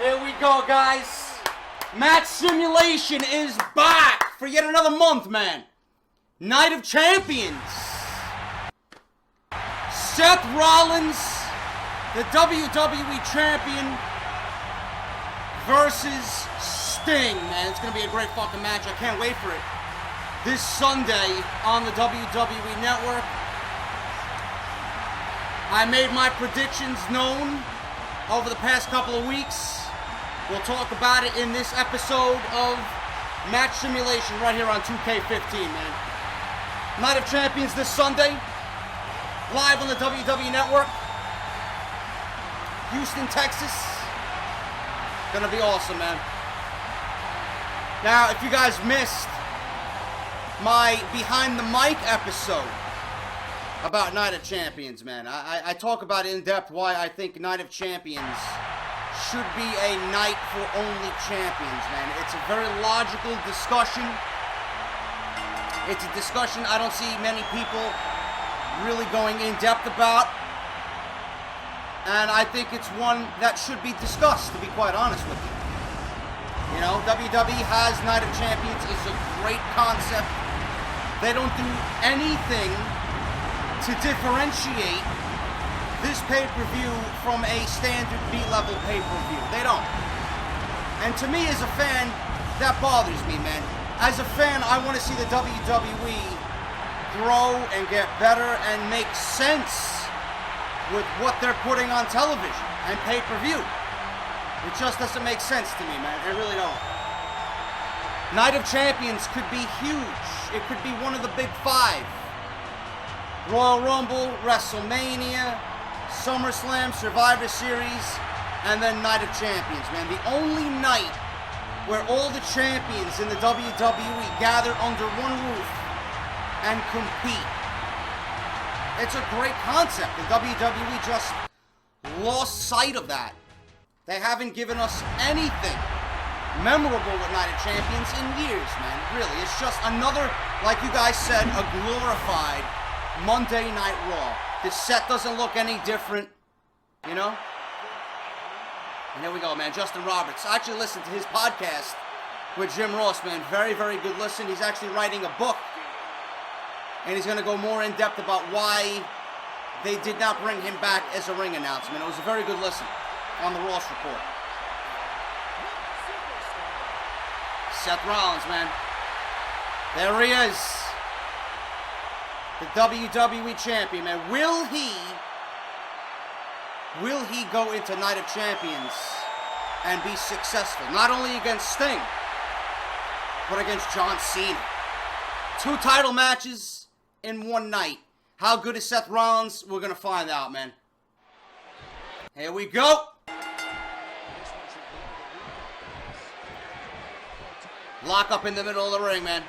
Here we go, guys. Match simulation is back for yet another month, man. Night of Champions. Seth Rollins, the WWE Champion, versus Sting, man. It's going to be a great fucking match. I can't wait for it. This Sunday on the WWE Network. I made my predictions known over the past couple of weeks. We'll talk about it in this episode of Match Simulation right here on 2K15, man. Night of Champions this Sunday, live on the WWE Network. Houston, Texas. Gonna be awesome, man. Now, if you guys missed my Behind the Mic episode about Night of Champions, man, I talk about in depth why I think Night of Champions should be a night for only champions, man. It's a very logical discussion. It's a discussion I don't see many people really going in depth about. And I think it's one that should be discussed, to be quite honest with you. You know, WWE has Night of Champions. It's a great concept. They don't do anything to differentiate this pay-per-view from a standard B-level pay-per-view. They don't. And to me, as a fan, that bothers me, man. As a fan, I want to see the WWE grow and get better and make sense with what they're putting on television and pay-per-view. It just doesn't make sense to me, man. It really don't. Night of Champions could be huge. It could be one of the big five. Royal Rumble, WrestleMania, SummerSlam, Survivor Series, and then Night of Champions, man. The only night where all the champions in the WWE gather under one roof and compete. It's a great concept. The WWE just lost sight of that. They haven't given us anything memorable with Night of Champions in years, man. Really, it's just another, like you guys said, a glorified Monday Night Raw. The set doesn't look any different, you know? And here we go, man. Justin Roberts. I actually listened to his podcast with Jim Ross, man. Very, very good listen. He's actually writing a book. And he's going to go more in depth about why they did not bring him back as a ring announcement. It was a very good listen on the Ross Report. Seth Rollins, man. There he is. The WWE Champion, man. Will he go into Night of Champions and be successful? Not only against Sting, but against John Cena. 2 title matches in one night. How good is Seth Rollins? We're going to find out, man. Here we go. Lock up in the middle of the ring, man.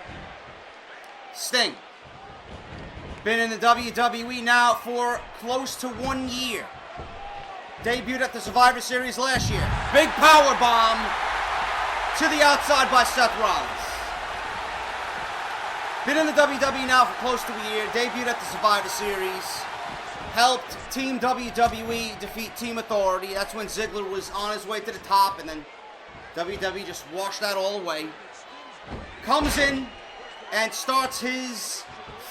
Sting. Been in the WWE now for close to 1 year. Debuted at the Survivor Series last year. Big power bomb to the outside by Seth Rollins. Been in the WWE now for close to a year. Debuted at the Survivor Series. Helped Team WWE defeat Team Authority. That's when Ziggler was on his way to the top, and then WWE just washed that all away. Comes in and starts his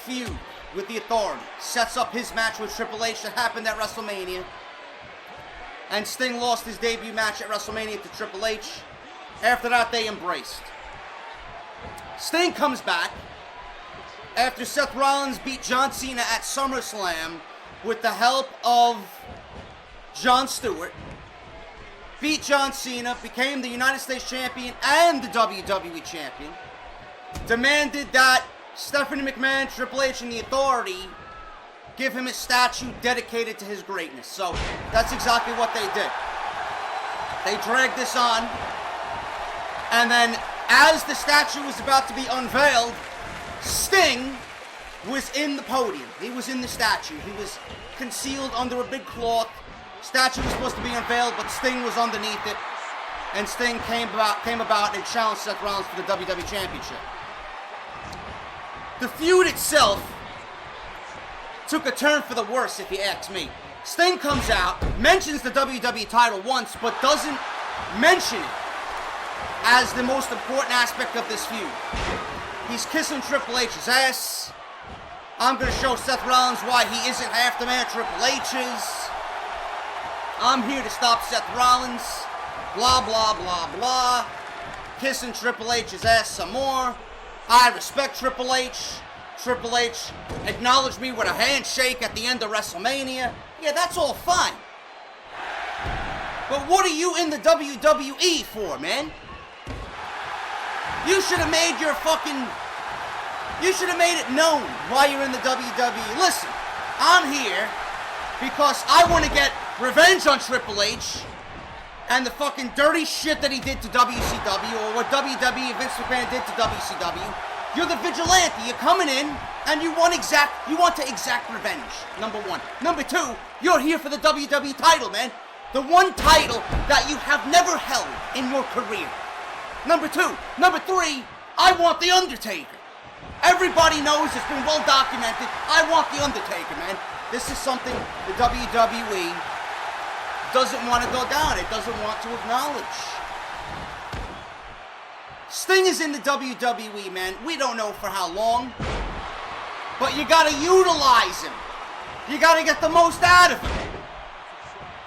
feud with the Authority. Sets up his match with Triple H that happened at WrestleMania. And Sting lost his debut match at WrestleMania to Triple H. After that, they embraced. Sting comes back after Seth Rollins beat John Cena at SummerSlam with the help of Jon Stewart. Beat John Cena, became the United States Champion and the WWE Champion. Demanded that Stephanie McMahon, Triple H, and the Authority give him a statue dedicated to his greatness. So that's exactly what they did. They dragged this on, and then as the statue was about to be unveiled, Sting was in the podium. He was in the statue. He was concealed under a big cloth. Statue was supposed to be unveiled, but Sting was underneath it. And Sting came about and challenged Seth Rollins for the WWE Championship. The feud itself took a turn for the worse, if you ask me. Sting comes out, mentions the WWE title once, but doesn't mention it as the most important aspect of this feud. He's kissing Triple H's ass. I'm going to show Seth Rollins why he isn't half the man Triple H is. I'm here to stop Seth Rollins. Blah, blah, blah, blah. Kissing Triple H's ass some more. I respect Triple H. Triple H acknowledged me with a handshake at the end of WrestleMania. Yeah, that's all fine. But what are you in the WWE for, man? You should have made your fucking... You should have made it known why you're in the WWE. Listen, I'm here because I want to get revenge on Triple H and the fucking dirty shit that he did to WCW, or what WWE Vince McMahon did to WCW. You're the vigilante. You're coming in and you want to exact revenge. Number one. Number two, you're here for the WWE title, man. The one title that you have never held in your career. Number two. Number three, I want The Undertaker. Everybody knows, it's been well documented. I want The Undertaker, man. This is something the WWE doesn't want to go down. It doesn't want to acknowledge. Sting is in the WWE, man. We don't know for how long. But you gotta utilize him. You gotta get the most out of him.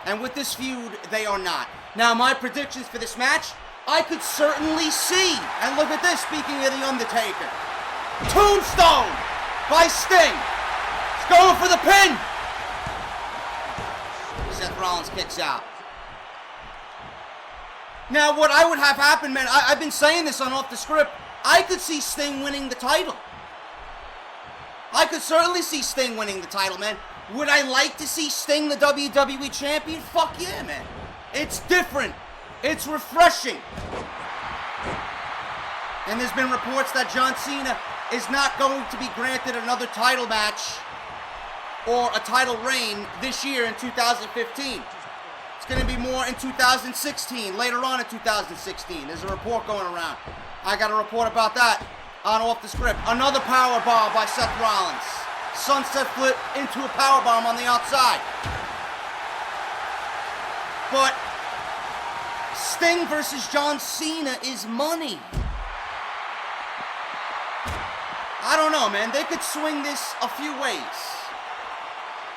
And with this feud, they are not. Now, my predictions for this match, I could certainly see. And look at this, speaking of The Undertaker. Tombstone by Sting. He's going for the pin. Seth Rollins kicks out. Now, what I would have happen, man, I've been saying this on Off The Script. I could see Sting winning the title. I could certainly see Sting winning the title, man. Would I like to see Sting the WWE champion? Fuck yeah, man. It's different. It's refreshing. And there's been reports that John Cena is not going to be granted another title match or a title reign this year in 2015. It's going to be more in 2016, later on in 2016. There's a report going around. I got a report about that on Off The Script. Another powerbomb by Seth Rollins. Sunset flip into a powerbomb on the outside. But Sting versus John Cena is money. I don't know, man. They could swing this a few ways.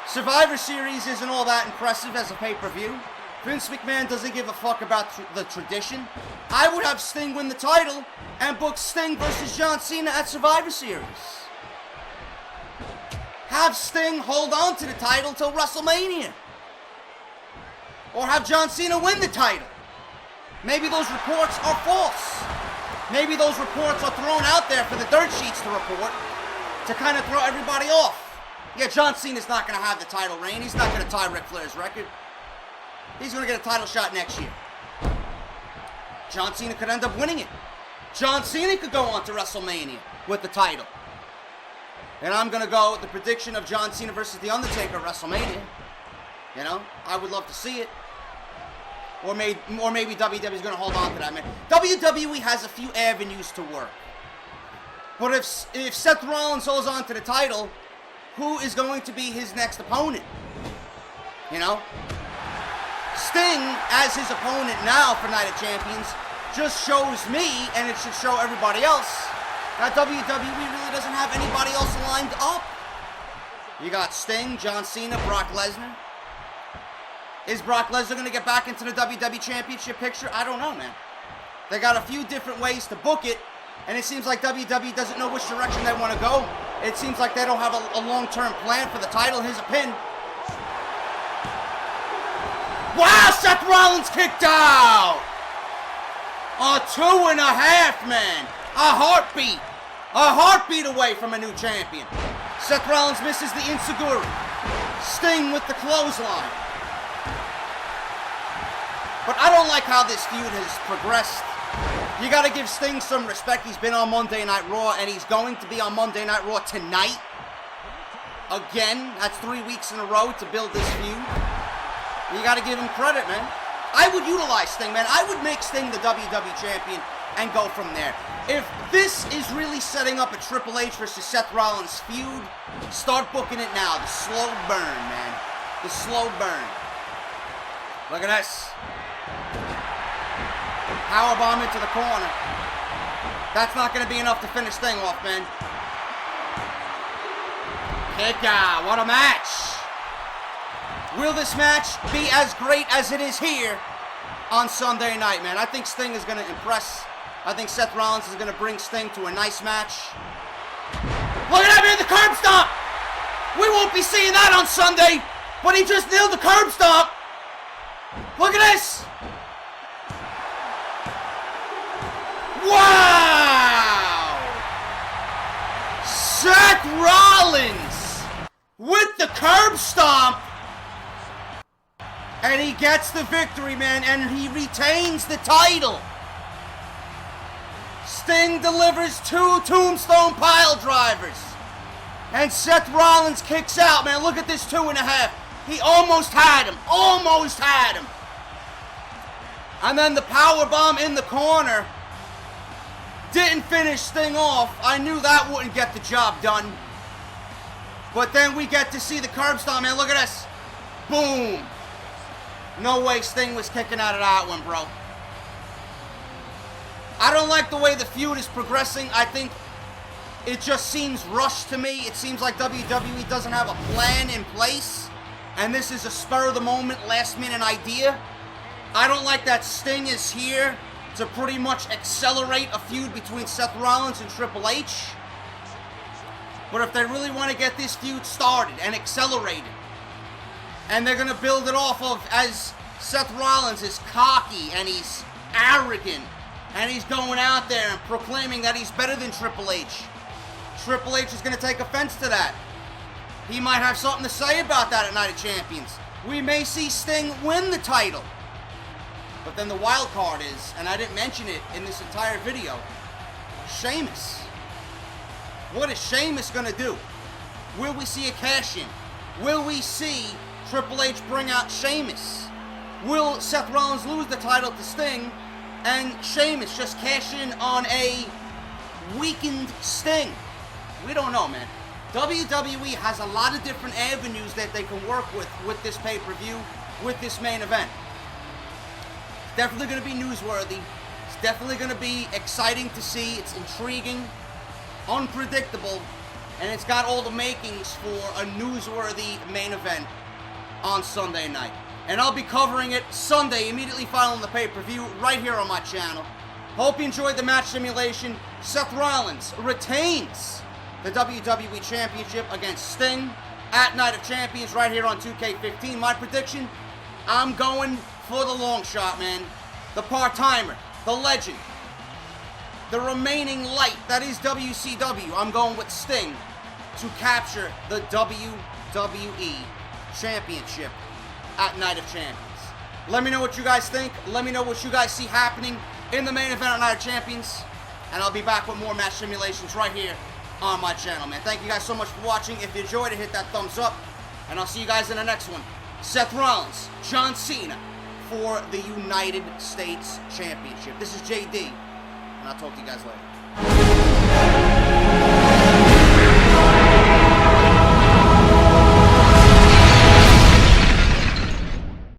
Survivor Series isn't all that impressive as a pay-per-view. Vince McMahon doesn't give a fuck about the tradition. I would have Sting win the title and book Sting versus John Cena at Survivor Series. Have Sting hold on to the title till WrestleMania. Or have John Cena win the title. Maybe those reports are false. Maybe those reports are thrown out there for the dirt sheets to report to kind of throw everybody off. Yeah, John Cena's not going to have the title reign. He's not going to tie Ric Flair's record. He's going to get a title shot next year. John Cena could end up winning it. John Cena could go on to WrestleMania with the title. And I'm going to go with the prediction of John Cena versus The Undertaker at WrestleMania. You know, I would love to see it. Or maybe WWE's going to hold on to that, man. WWE has a few avenues to work. But if Seth Rollins holds on to the title, who is going to be his next opponent? You know? Sting, as his opponent now for Night of Champions, just shows me, and it should show everybody else, that WWE really doesn't have anybody else lined up. You got Sting, John Cena, Brock Lesnar. Is Brock Lesnar going to get back into the WWE Championship picture? I don't know, man. They got a few different ways to book it, and it seems like WWE doesn't know which direction they want to go. It seems like they don't have a long-term plan for the title. Here's a pin. Wow, Seth Rollins kicked out! A 2.5, man. A heartbeat. A heartbeat away from a new champion. Seth Rollins misses the Insegura. Sting with the clothesline. But I don't like how this feud has progressed. You got to give Sting some respect. He's been on Monday Night Raw, and he's going to be on Monday Night Raw tonight. Again, that's 3 weeks in a row to build this feud. You got to give him credit, man. I would utilize Sting, man. I would make Sting the WWE champion and go from there. If this is really setting up a Triple H versus Seth Rollins feud, start booking it now. The slow burn, man. The slow burn. Look at this. Powerbomb into the corner. That's not going to be enough to finish Sting off, man. Kick out. What a match. Will this match be as great as it is here on Sunday night, man? I think Sting is going to impress. I think Seth Rollins is going to bring Sting to a nice match. Look at that, man, the curb stomp! We won't be seeing that on Sunday, but he just nailed the curb stomp. Look at this! Wow! Seth Rollins with the curb stomp. And he gets the victory, man, and he retains the title. Sting delivers 2 tombstone pile drivers. And Seth Rollins kicks out, man. Look at this 2.5. He almost had him. Almost had him. And then the powerbomb in the corner didn't finish Sting off. I knew that wouldn't get the job done. But then we get to see the curb stomp, man. Look at this. Boom. No way Sting was kicking out of that one, bro. I don't like the way the feud is progressing. I think it just seems rushed to me. It seems like WWE doesn't have a plan in place. And this is a spur-of-the-moment, last-minute idea. I don't like that Sting is here to pretty much accelerate a feud between Seth Rollins and Triple H. But if they really want to get this feud started and accelerated, and they're going to build it off of, as Seth Rollins is cocky and he's arrogant, and he's going out there and proclaiming that he's better than Triple H. Triple H is going to take offense to that. He might have something to say about that at Night of Champions. We may see Sting win the title. But then the wild card is, and I didn't mention it in this entire video, Sheamus. What is Sheamus going to do? Will we see a cash-in? Will we see Triple H bring out Sheamus? Will Seth Rollins lose the title to Sting and Sheamus just cash in on a weakened Sting? We don't know, man. WWE has a lot of different avenues that they can work with this pay-per-view, with this main event. It's definitely going to be newsworthy. It's definitely going to be exciting to see. It's intriguing, unpredictable, and it's got all the makings for a newsworthy main event on Sunday night. And I'll be covering it Sunday, immediately following the pay-per-view, right here on my channel. Hope you enjoyed the match simulation. Seth Rollins retains the WWE Championship against Sting at Night of Champions right here on 2K15. My prediction, I'm going for the long shot, man. The part-timer, the legend, the remaining light that is WCW. I'm going with Sting to capture the WWE Championship at Night of Champions. Let me know what you guys think. Let me know what you guys see happening in the main event at Night of Champions. And I'll be back with more match simulations right here on my channel, man. Thank you guys so much for watching. If you enjoyed it, hit that thumbs up. And I'll see you guys in the next one. Seth Rollins, John Cena for the United States Championship. This is JD, and I'll talk to you guys later.